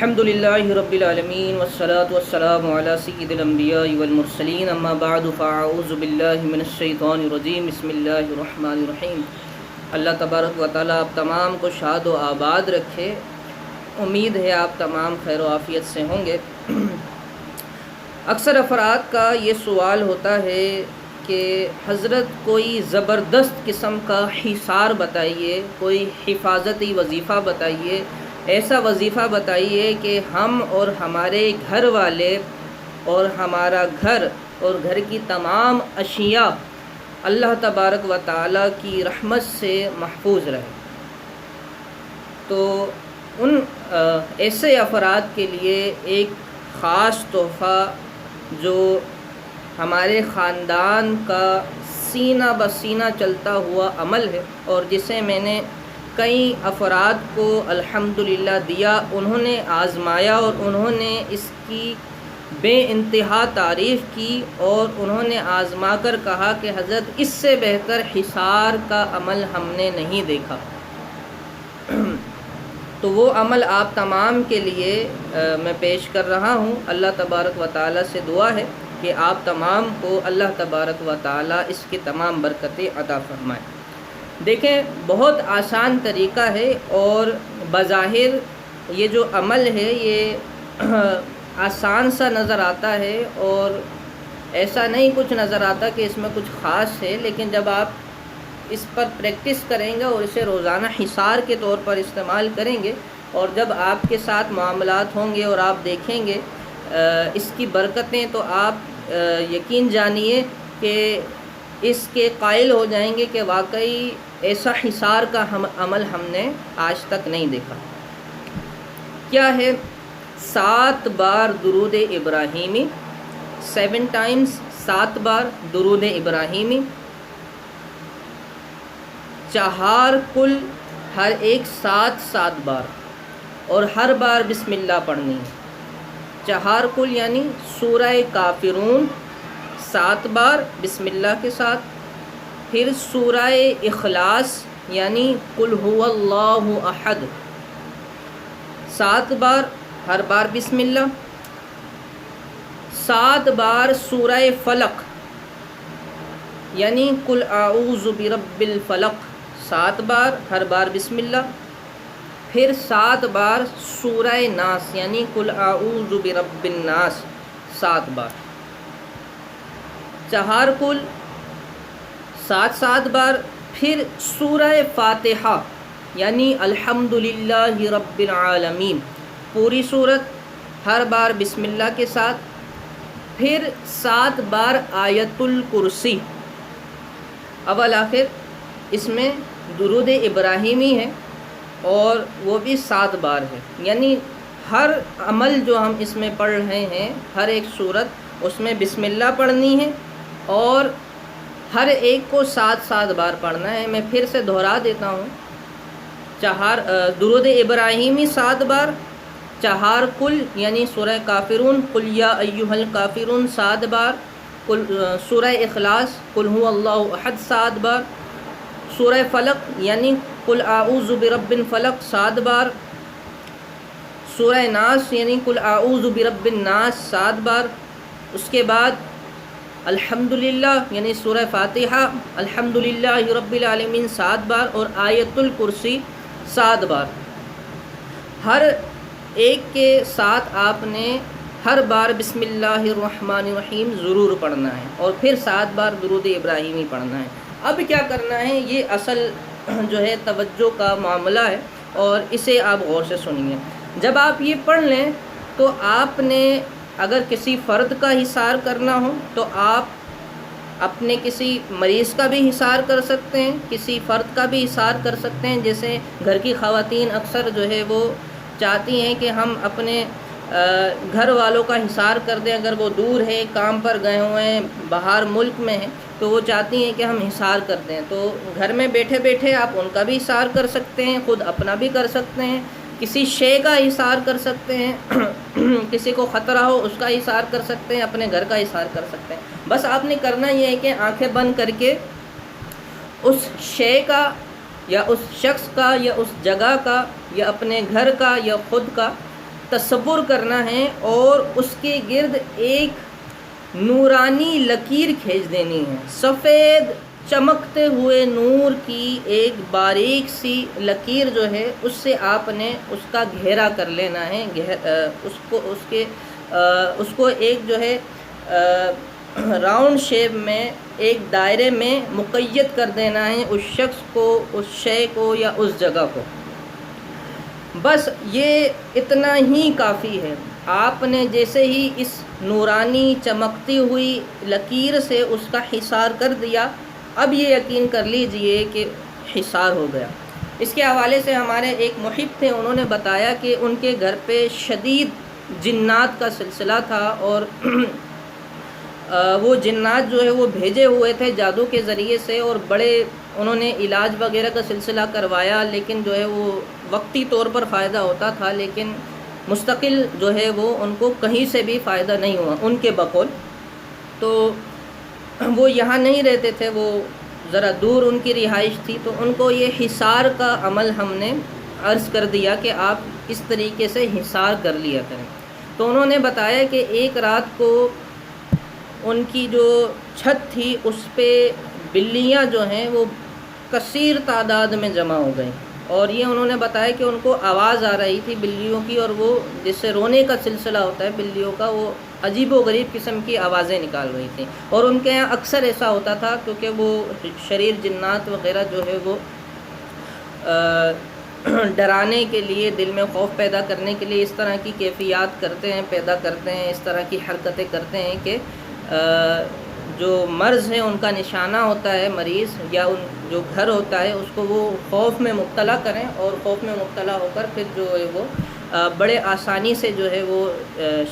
الحمد للہ رب العالمین والصلاة والسلام علی سید الانبیاء والمرسلین اما بعد فاعوذ باللہ من الشیطان الرجیم بسم اللہ الرحمن الرحیم۔ اللہ تبارک و تعالیٰ آپ تمام کو شاد و آباد رکھے۔ امید ہے آپ تمام خیر و عافیت سے ہوں گے۔ اکثر افراد کا یہ سوال ہوتا ہے کہ حضرت کوئی زبردست قسم کا حصار بتائیے، کوئی حفاظتی وظیفہ بتائیے، ایسا وظیفہ بتائیے کہ ہم اور ہمارے گھر والے اور ہمارا گھر اور گھر کی تمام اشیاء اللہ تبارک و تعالیٰ کی رحمت سے محفوظ رہے۔ تو ان ایسے افراد کے لیے ایک خاص تحفہ جو ہمارے خاندان کا سینہ بسینہ چلتا ہوا عمل ہے اور جسے میں نے کئی افراد کو الحمدللہ دیا، انہوں نے آزمایا اور انہوں نے اس کی بے انتہا تعریف کی اور انہوں نے آزما کر کہا کہ حضرت اس سے بہتر حصار کا عمل ہم نے نہیں دیکھا۔ تو وہ عمل آپ تمام کے لیے میں پیش کر رہا ہوں۔ اللہ تبارک و تعالیٰ سے دعا ہے کہ آپ تمام کو اللہ تبارک و تعالیٰ اس کی تمام برکتیں عطا فرمائے۔ دیکھیں، بہت آسان طریقہ ہے اور بظاہر یہ جو عمل ہے یہ آسان سا نظر آتا ہے اور ایسا نہیں کچھ نظر آتا کہ اس میں کچھ خاص ہے، لیکن جب آپ اس پر پریکٹس کریں گے اور اسے روزانہ حصار کے طور پر استعمال کریں گے اور جب آپ کے ساتھ معاملات ہوں گے اور آپ دیکھیں گے اس کی برکتیں، تو آپ یقین جانیے کہ اس کے قائل ہو جائیں گے کہ واقعی ایسا حصار کا عمل ہم نے آج تک نہیں دیکھا۔ کیا ہے؟ 7 بار درود ابراہیمی، 7 ٹائمز، 7 بار درود ابراہیمی، 4 کل، ہر ایک 7 بار، اور ہر بار بسم اللہ پڑھنی ہے۔ 4 کل یعنی سورہ کافرون 7 بار بسم اللہ کے ساتھ، پھر سورہ اخلاص یعنی قل هو اللہ احد 7 بار، ہر بار بسم اللہ، 7 بار سورہ فلق یعنی قل اعوذ برب الفلق 7 بار، ہر بار بسم اللہ، پھر 7 بار سورہ ناس یعنی قل اعوذ برب الناس 7 بار، 4 کل، 7 بار، پھر سورہ فاتحہ یعنی الحمدللہ رب العالمین پوری صورت، ہر بار بسم اللہ کے ساتھ، پھر 7 بار آیت الکرسی اول آخر۔ اس میں درود ابراہیمی ہے اور وہ بھی 7 بار ہے، یعنی ہر عمل جو ہم اس میں پڑھ رہے ہیں، ہر ایک صورت اس میں بسم اللہ پڑھنی ہے اور ہر ایک کو 7 بار پڑھنا ہے۔ میں پھر سے دہرا دیتا ہوں، درود ابراہیمی 7 بار، 4 کل یعنی سورہ کافرون قل یا ایھا الکافرون 7 بار، سورہ اخلاص قل هو اللہ احد 7 بار، سورہ فلق یعنی قل اعوذ برب الفلق 7 بار، سورہ ناس یعنی قل اعوذ برب الناس 7 بار، اس کے بعد الحمدللہ یعنی سورہ فاتحہ الحمدللہ رب العالمین 7 بار اور آیت الکرسی 7 بار۔ ہر ایک کے ساتھ آپ نے ہر بار بسم اللہ الرحمن الرحیم ضرور پڑھنا ہے اور پھر 7 بار درود ابراہیمی پڑھنا ہے۔ اب کیا کرنا ہے، یہ اصل جو ہے توجہ کا معاملہ ہے اور اسے آپ غور سے سنیے۔ جب آپ یہ پڑھ لیں تو آپ نے اگر کسی فرد کا حصار کرنا ہو تو آپ اپنے کسی مریض کا بھی حصار کر سکتے ہیں، کسی فرد کا بھی حصار کر سکتے ہیں۔ جیسے گھر کی خواتین اکثر جو ہے وہ چاہتی ہیں کہ ہم اپنے گھر والوں کا حصار کر دیں، اگر وہ دور ہے، کام پر گئے ہوئے ہیں، باہر ملک میں ہیں، تو وہ چاہتی ہیں کہ ہم حصار کر دیں۔ تو گھر میں بیٹھے بیٹھے آپ ان کا بھی حصار کر سکتے ہیں، خود اپنا بھی کر سکتے ہیں، کسی شے کا حصار کر سکتے ہیں، کسی کو خطرہ ہو اس کا حصار کر سکتے ہیں، اپنے گھر کا حصار کر سکتے ہیں۔ بس آپ نے کرنا یہ ہے کہ آنکھیں بند کر کے اس شے کا یا اس شخص کا یا اس جگہ کا یا اپنے گھر کا یا خود کا تصور کرنا ہے اور اس کے گرد ایک نورانی لکیر کھینچ دینی ہے، سفید چمکتے ہوئے نور کی ایک باریک سی لکیر جو ہے اس سے آپ نے اس کا گھیرا کر لینا ہے، اس کو ایک جو ہے راؤنڈ شیپ میں ایک دائرے میں مقید کر دینا ہے اس شخص کو، اس شے کو یا اس جگہ کو۔ بس یہ اتنا ہی کافی ہے۔ آپ نے جیسے ہی اس نورانی چمکتی ہوئی لکیر سے اس کا حصار کر دیا، اب یہ یقین کر لیجئے کہ حصار ہو گیا۔ اس کے حوالے سے ہمارے ایک محب تھے، انہوں نے بتایا کہ ان کے گھر پہ شدید جنات کا سلسلہ تھا، اور وہ جنات جو ہے وہ بھیجے ہوئے تھے جادو کے ذریعے سے، اور بڑے انہوں نے علاج وغیرہ کا سلسلہ کروایا، لیکن جو ہے وہ وقتی طور پر فائدہ ہوتا تھا، لیکن مستقل جو ہے وہ ان کو کہیں سے بھی فائدہ نہیں ہوا ان کے بقول۔ تو وہ یہاں نہیں رہتے تھے، وہ ذرا دور ان کی رہائش تھی، تو ان کو یہ حصار کا عمل ہم نے عرض کر دیا کہ آپ اس طریقے سے حصار کر لیا کریں۔ تو انہوں نے بتایا کہ ایک رات کو ان کی جو چھت تھی اس پہ بلیاں جو ہیں وہ کثیر تعداد میں جمع ہو گئیں، اور یہ انہوں نے بتایا کہ ان کو آواز آ رہی تھی بلیوں کی، اور وہ جس سے رونے کا سلسلہ ہوتا ہے بلیوں کا، وہ عجیب و غریب قسم کی آوازیں نکال رہی تھیں، اور ان کے یہاں اکثر ایسا ہوتا تھا کیونکہ وہ شریر جنات وغیرہ جو ہے وہ ڈرانے کے لیے، دل میں خوف پیدا کرنے کے لیے اس طرح کی کیفیات کرتے ہیں، پیدا کرتے ہیں، اس طرح کی حرکتیں کرتے ہیں کہ جو مرض ہے ان کا نشانہ ہوتا ہے مریض یا ان جو گھر ہوتا ہے اس کو وہ خوف میں مبتلا کریں، اور خوف میں مبتلا ہو کر پھر جو ہے وہ بڑے آسانی سے جو ہے وہ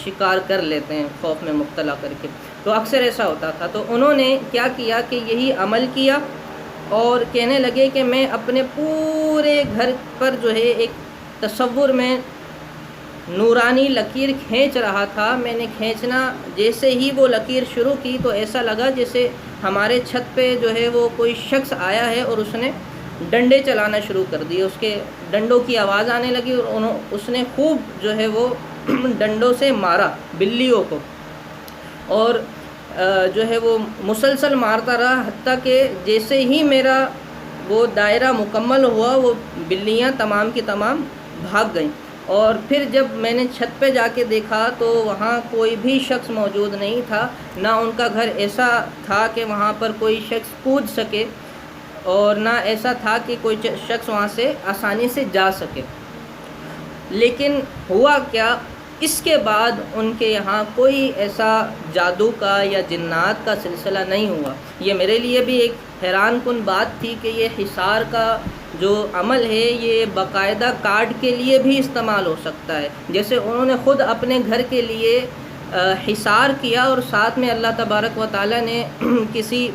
شکار کر لیتے ہیں خوف میں مبتلا کر کے۔ تو اکثر ایسا ہوتا تھا، تو انہوں نے کیا کیا کہ یہی عمل کیا، اور کہنے لگے کہ میں اپنے پورے گھر پر جو ہے ایک تصور میں نورانی لکیر کھینچ رہا تھا۔ میں نے کھینچنا جیسے ہی وہ لکیر شروع کی تو ایسا لگا جیسے ہمارے چھت پہ جو ہے وہ کوئی شخص آیا ہے اور اس نے ڈنڈے چلانا شروع کر دیے، اس کے ڈنڈوں کی آواز آنے لگی، اور اس نے خوب جو ہے وہ ڈنڈوں سے مارا بلیوں کو، اور جو ہے وہ مسلسل مارتا رہا، حتیٰ کہ جیسے ہی میرا وہ دائرہ مکمل ہوا وہ بلیاں تمام کی تمام بھاگ گئیں۔ اور پھر جب میں نے چھت پہ جا کے دیکھا تو وہاں کوئی بھی شخص موجود نہیں تھا، نہ ان کا گھر ایسا تھا کہ وہاں پر کوئی شخص کود سکے، اور نہ ایسا تھا کہ کوئی شخص وہاں سے آسانی سے جا سکے۔ لیکن ہوا کیا، اس کے بعد ان کے یہاں کوئی ایسا جادو کا یا جنات کا سلسلہ نہیں ہوا۔ یہ میرے لیے بھی ایک حیران کن بات تھی کہ یہ حصار کا جو عمل ہے یہ باقاعدہ کارڈ کے لیے بھی استعمال ہو سکتا ہے، جیسے انہوں نے خود اپنے گھر کے لیے حصار کیا، اور ساتھ میں اللہ تبارک و تعالیٰ نے کسی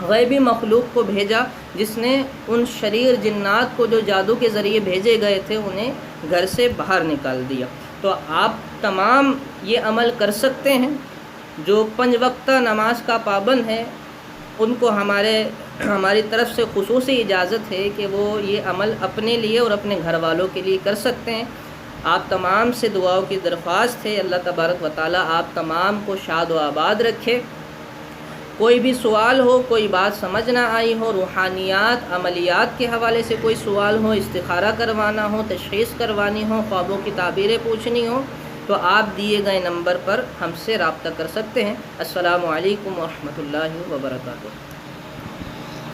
غیبی مخلوق کو بھیجا جس نے ان شریر جنات کو جو جادو کے ذریعے بھیجے گئے تھے انہیں گھر سے باہر نکال دیا۔ تو آپ تمام یہ عمل کر سکتے ہیں۔ جو 5 وقتہ نماز کا پابند ہے ان کو ہماری طرف سے خصوصی اجازت ہے کہ وہ یہ عمل اپنے لیے اور اپنے گھر والوں کے لیے کر سکتے ہیں۔ آپ تمام سے دعاؤں کی درخواست ہے، اللہ تبارک و تعالیٰ آپ تمام کو شاد و آباد رکھے۔ کوئی بھی سوال ہو، کوئی بات سمجھ نہ آئی ہو، روحانیات عملیات کے حوالے سے کوئی سوال ہو، استخارہ کروانا ہو، تشخیص کروانی ہو، خوابوں کی تعبیریں پوچھنی ہو، تو آپ دیے گئے نمبر پر ہم سے رابطہ کر سکتے ہیں۔ السلام علیکم ورحمۃ اللہ وبرکاتہ۔